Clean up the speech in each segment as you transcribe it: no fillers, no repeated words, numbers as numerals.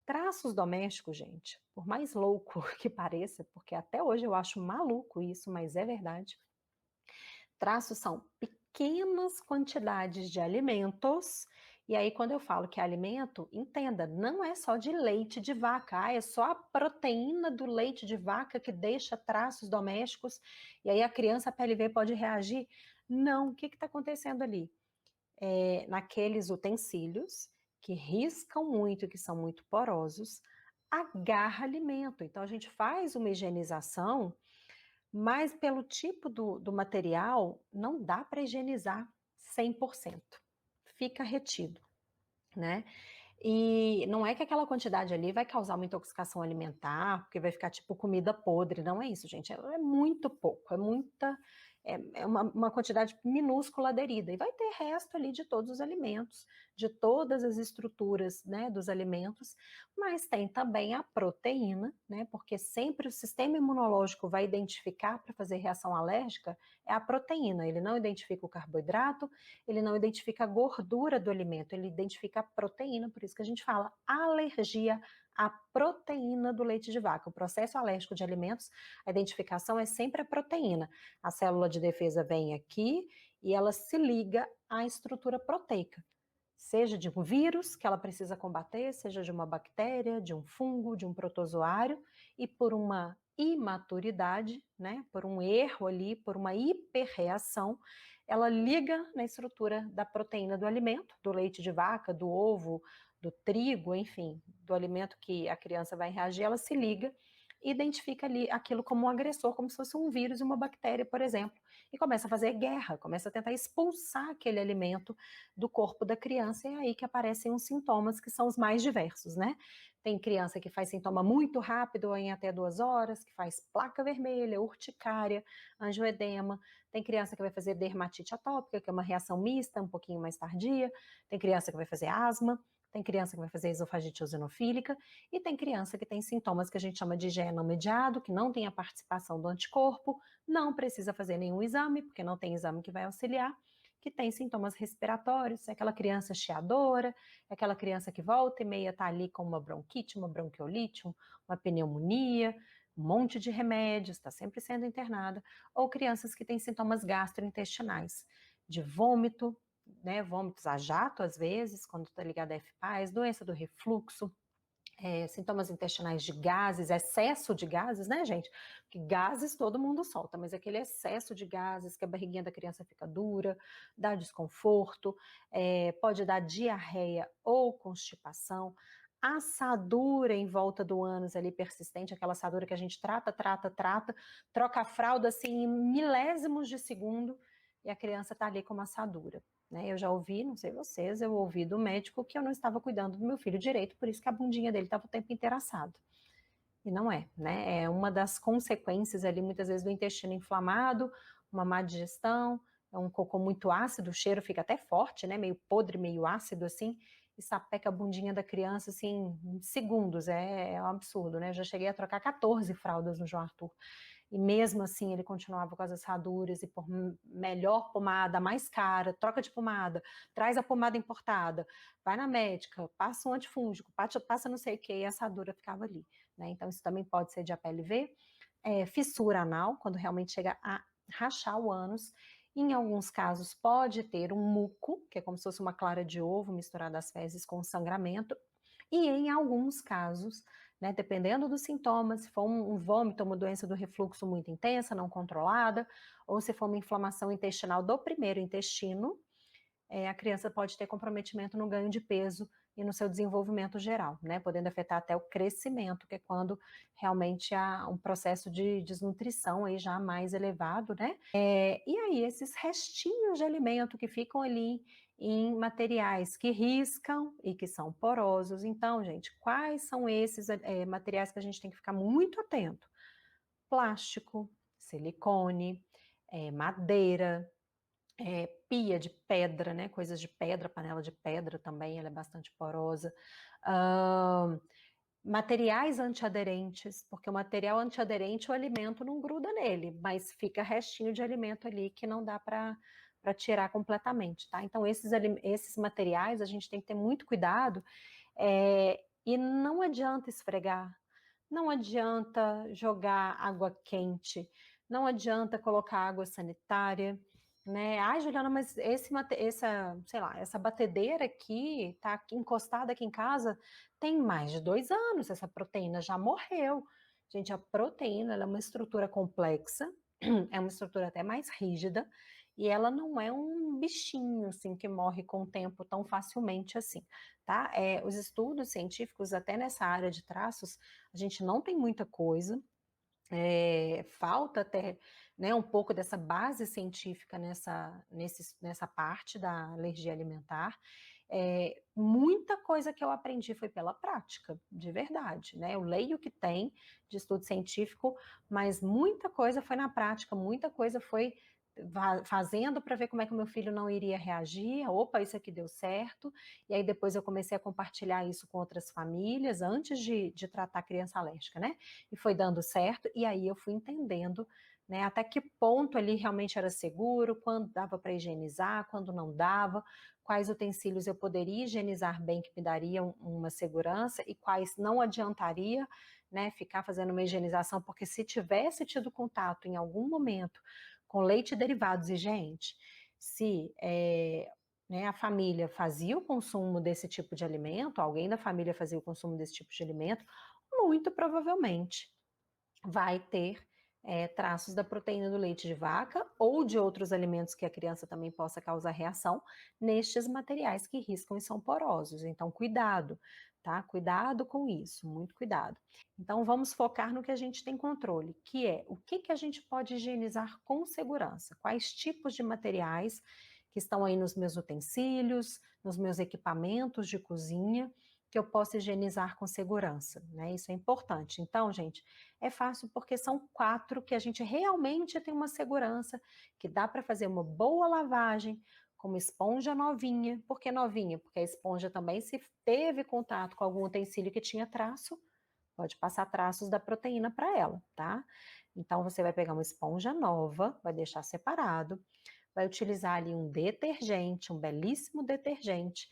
Traços domésticos, gente, por mais louco que pareça, porque até hoje eu acho maluco isso, mas é verdade. Traços são pequenas quantidades de alimentos, e aí quando eu falo que é alimento, entenda, não é só de leite de vaca, é só a proteína do leite de vaca que deixa traços domésticos, e aí a criança, a PLV pode reagir. Não, o que está acontecendo ali? Naqueles utensílios que riscam muito, que são muito porosos, agarra alimento. Então a gente faz uma higienização, mas pelo tipo do material, não dá para higienizar 100%. Fica retido, né? E não é que aquela quantidade ali vai causar uma intoxicação alimentar, porque vai ficar tipo comida podre, não é isso, gente. É muito pouco, é uma quantidade minúscula aderida. E vai ter resto ali de todos os alimentos, de todas as estruturas, né, dos alimentos, mas tem também a proteína, né, porque sempre o sistema imunológico vai identificar para fazer reação alérgica é a proteína. Ele não identifica o carboidrato, ele não identifica a gordura do alimento, ele identifica a proteína, por isso que a gente fala alergia à proteína do leite de vaca. O processo alérgico de alimentos, a identificação é sempre a proteína. A célula de defesa vem aqui e ela se liga à estrutura proteica, seja de um vírus que ela precisa combater, seja de uma bactéria, de um fungo, de um protozoário, e por uma imaturidade, né, por um erro ali, por uma hiperreação, ela liga na estrutura da proteína do alimento, do leite de vaca, do ovo, do trigo, enfim, do alimento que a criança vai reagir, ela se liga e identifica ali aquilo como um agressor, como se fosse um vírus e uma bactéria, por exemplo, e começa a fazer guerra, começa a tentar expulsar aquele alimento do corpo da criança, e é aí que aparecem os sintomas que são os mais diversos, né? Tem criança que faz sintoma muito rápido, em até 2 horas, que faz placa vermelha, urticária, angioedema. Tem criança que vai fazer dermatite atópica, que é uma reação mista, um pouquinho mais tardia. Tem criança que vai fazer asma. Tem criança que vai fazer esofagite eosinofílica. E tem criança que tem sintomas que a gente chama de IgE não mediado, que não tem a participação do anticorpo, não precisa fazer nenhum exame, porque não tem exame que vai auxiliar, que tem sintomas respiratórios, é aquela criança chiadora, é aquela criança que volta e meia está ali com uma bronquite, uma bronquiolite, uma pneumonia, um monte de remédios, está sempre sendo internada, ou crianças que têm sintomas gastrointestinais, de vômito, né, vômitos a jato às vezes, quando está ligado a FPAS, doença do refluxo, sintomas intestinais de gases, excesso de gases, né, gente? Porque gases todo mundo solta, mas aquele excesso de gases, que a barriguinha da criança fica dura, dá desconforto, pode dar diarreia ou constipação, assadura em volta do ânus ali persistente, aquela assadura que a gente trata, troca a fralda assim em milésimos de segundo e a criança tá ali com uma assadura. Né, eu já ouvi, não sei vocês, eu ouvi do médico que eu não estava cuidando do meu filho direito, por isso que a bundinha dele estava o tempo inteiro assado. E não é, né? É uma das consequências ali, muitas vezes, do intestino inflamado, uma má digestão, é um cocô muito ácido, o cheiro fica até forte, né? Meio podre, meio ácido, assim, e sapeca a bundinha da criança, assim, em segundos, é um absurdo, né? Eu já cheguei a trocar 14 fraldas no João Arthur. E mesmo assim ele continuava com as assaduras, e por melhor pomada, mais cara, troca de pomada, traz a pomada importada, vai na médica, passa um antifúngico, passa não sei o que, e a assadura ficava ali, né? Então isso também pode ser de APLV, fissura anal, quando realmente chega a rachar o ânus. Em alguns casos pode ter um muco, que é como se fosse uma clara de ovo misturada às fezes com sangramento, e em alguns casos, né, dependendo dos sintomas, se for um vômito, uma doença do refluxo muito intensa, não controlada, ou se for uma inflamação intestinal do primeiro intestino, a criança pode ter comprometimento no ganho de peso e no seu desenvolvimento geral, né, podendo afetar até o crescimento, que é quando realmente há um processo de desnutrição aí já mais elevado, né, e aí esses restinhos de alimento que ficam ali em materiais que riscam e que são porosos. Então, gente, quais são esses materiais que a gente tem que ficar muito atento? Plástico, silicone, madeira, pia de pedra, né, coisas de pedra, panela de pedra também, ela é bastante porosa, materiais antiaderentes, porque o material antiaderente, o alimento não gruda nele, mas fica restinho de alimento ali que não dá para tirar completamente, tá? Então esses materiais a gente tem que ter muito cuidado, E não adianta esfregar, não adianta jogar água quente, não adianta colocar água sanitária, né? Ai, Juliana, mas essa, sei lá, essa batedeira aqui tá encostada aqui em casa tem mais de 2 anos, essa proteína já morreu. Gente, a proteína ela é uma estrutura complexa, é uma estrutura até mais rígida, e ela não é um bichinho assim que morre com o tempo tão facilmente assim, tá? Os estudos científicos até nessa área de traços, a gente não tem muita coisa, falta até, né, um pouco dessa base científica nessa parte da alergia alimentar. Muita coisa que eu aprendi foi pela prática, de verdade, né? Eu leio o que tem de estudo científico, mas muita coisa foi na prática, muita coisa foi fazendo para ver como é que o meu filho não iria reagir. Opa, isso aqui deu certo. E aí depois eu comecei a compartilhar isso com outras famílias antes de tratar criança alérgica, né? E foi dando certo, e aí eu fui entendendo, né, até que ponto ali realmente era seguro, quando dava para higienizar, quando não dava, quais utensílios eu poderia higienizar bem que me dariam uma segurança e quais não adiantaria, né, ficar fazendo uma higienização, porque se tivesse tido contato em algum momento com leite e derivados, e gente, se né, a família fazia o consumo desse tipo de alimento, alguém da família fazia o consumo desse tipo de alimento, muito provavelmente vai ter traços da proteína do leite de vaca ou de outros alimentos que a criança também possa causar reação nestes materiais que riscam e são porosos. Então, cuidado, tá? Cuidado com isso, muito cuidado. Então, vamos focar no que a gente tem controle, que é o que a gente pode higienizar com segurança, quais tipos de materiais que estão aí nos meus utensílios, nos meus equipamentos de cozinha, que eu possa higienizar com segurança, né? Isso é importante. Então, gente, é fácil porque são 4 que a gente realmente tem uma segurança, que dá para fazer uma boa lavagem com uma esponja novinha. Por que novinha? Porque a esponja também, se teve contato com algum utensílio que tinha traço, pode passar traços da proteína para ela, tá? Então, você vai pegar uma esponja nova, vai deixar separado, vai utilizar ali um detergente, um belíssimo detergente.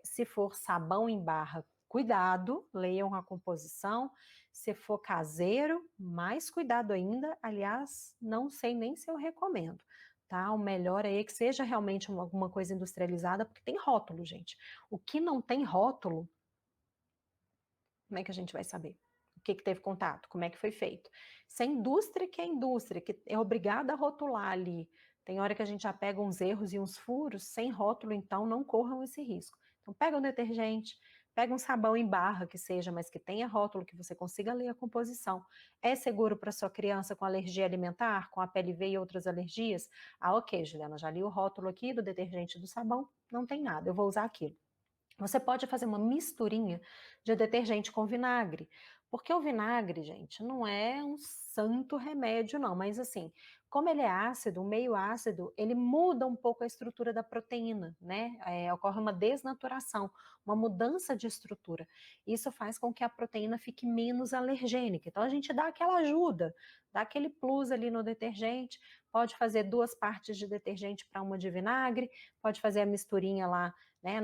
Se for sabão em barra, cuidado, leiam a composição. Se for caseiro, mais cuidado ainda. Aliás, não sei nem se eu recomendo, tá? O melhor aí é que seja realmente alguma coisa industrializada, porque tem rótulo, gente. O que não tem rótulo, como é que a gente vai saber? O que teve contato? Como é que foi feito? Se a indústria que é indústria, que é obrigada a rotular ali, tem hora que a gente já pega uns erros e uns furos, sem rótulo, então não corram esse risco. Então pega um detergente, pega um sabão em barra que seja, mas que tenha rótulo, que você consiga ler a composição. É seguro para sua criança com alergia alimentar, com a PLV e outras alergias? Ah, ok, Juliana, já li o rótulo aqui do detergente e do sabão, não tem nada, eu vou usar aquilo. Você pode fazer uma misturinha de detergente com vinagre, porque o vinagre, gente, não é um santo remédio, não, mas assim, como ele é ácido, meio ácido, ele muda um pouco a estrutura da proteína, né? Ocorre uma desnaturação, uma mudança de estrutura. Isso faz com que a proteína fique menos alergênica. Então a gente dá aquela ajuda, dá aquele plus ali no detergente, pode fazer 2 partes de detergente para uma de vinagre, pode fazer a misturinha lá, né,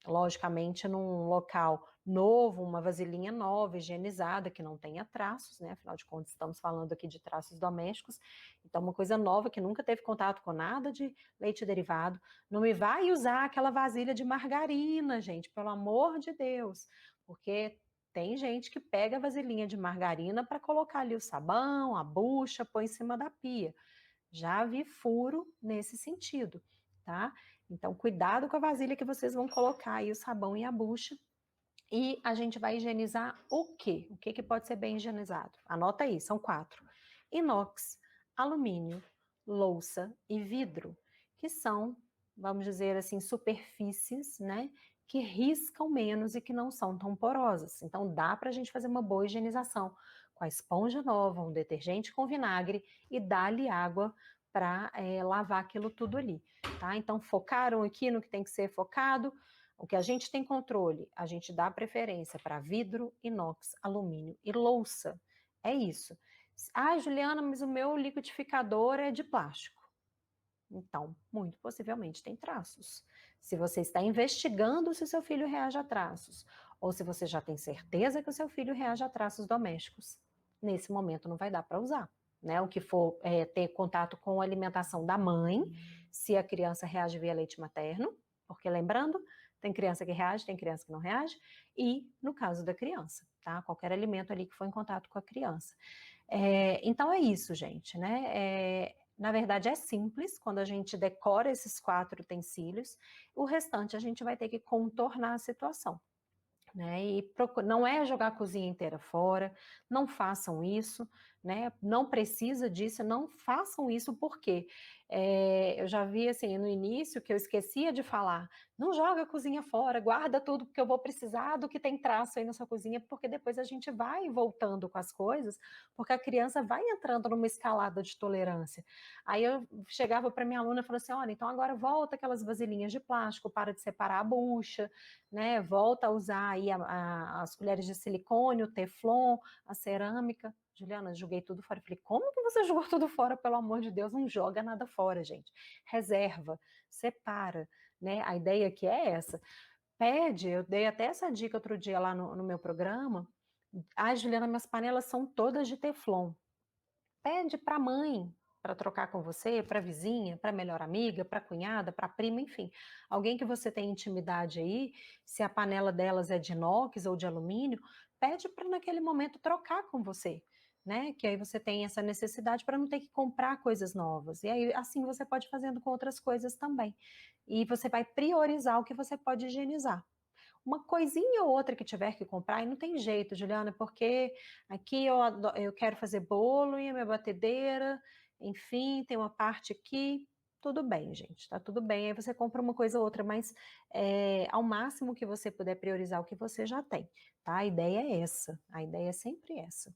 logicamente num local novo, uma vasilhinha nova, higienizada, que não tenha traços, né, afinal de contas estamos falando aqui de traços domésticos, então uma coisa nova que nunca teve contato com nada de leite derivado. Não me vai usar aquela vasilha de margarina, gente, pelo amor de Deus, porque tem gente que pega a vasilhinha de margarina para colocar ali o sabão, a bucha, põe em cima da pia. Já vi furo nesse sentido, tá? Então, cuidado com a vasilha que vocês vão colocar aí o sabão e a bucha. E a gente vai higienizar o quê? O que pode ser bem higienizado? Anota aí, são 4. Inox, alumínio, louça e vidro, que são, vamos dizer assim, superfícies, né, que riscam menos e que não são tão porosas. Então, dá para a gente fazer uma boa higienização com a esponja nova, um detergente com vinagre e dar-lhe água para lavar aquilo tudo ali, tá? Então, focaram aqui no que tem que ser focado. O que a gente tem controle, a gente dá preferência para vidro, inox, alumínio e louça. É isso. Ah, Juliana, mas o meu liquidificador é de plástico. Então, muito possivelmente tem traços. Se você está investigando se seu filho reage a traços, ou se você já tem certeza que o seu filho reage a traços domésticos. Nesse momento não vai dar para usar, né? O que for ter contato com a alimentação da mãe, se a criança reage via leite materno, porque lembrando, tem criança que reage, tem criança que não reage, e no caso da criança, tá? Qualquer alimento ali que for em contato com a criança. Então é isso, gente, né? Na verdade é simples, quando a gente decora esses 4 utensílios, o restante a gente vai ter que contornar a situação. Né, e não é jogar a cozinha inteira fora, não façam isso, né, não precisa disso, não façam isso porque eu já vi assim no início que eu esquecia de falar, não joga a cozinha fora, guarda tudo porque eu vou precisar do que tem traço aí na sua cozinha, porque depois a gente vai voltando com as coisas, porque a criança vai entrando numa escalada de tolerância. Aí eu chegava para minha aluna e falava assim, olha, então agora volta aquelas vasilhinhas de plástico, para de separar a bucha, né, volta a usar aí as colheres de silicone, o teflon, a cerâmica. Juliana, joguei tudo fora. Eu falei, como que você jogou tudo fora? Pelo amor de Deus, não joga nada fora, gente. Reserva, separa, né? A ideia aqui é essa. Pede, eu dei até essa dica outro dia lá no meu programa. Ai, Juliana, minhas panelas são todas de teflon. Pede para a mãe para trocar com você, para a vizinha, para a melhor amiga, para a cunhada, para a prima, enfim. Alguém que você tem intimidade aí, se a panela delas é de inox ou de alumínio, pede para naquele momento trocar com você, né? Que aí você tem essa necessidade para não ter que comprar coisas novas. E aí assim você pode fazendo com outras coisas também. E você vai priorizar o que você pode higienizar. Uma coisinha ou outra que tiver que comprar, e não tem jeito, Juliana, porque aqui eu quero fazer bolo e a minha batedeira, enfim, tem uma parte aqui, tudo bem, gente, tá tudo bem. Aí você compra uma coisa ou outra, mas ao máximo que você puder priorizar o que você já tem, tá? A ideia é essa, a ideia é sempre essa.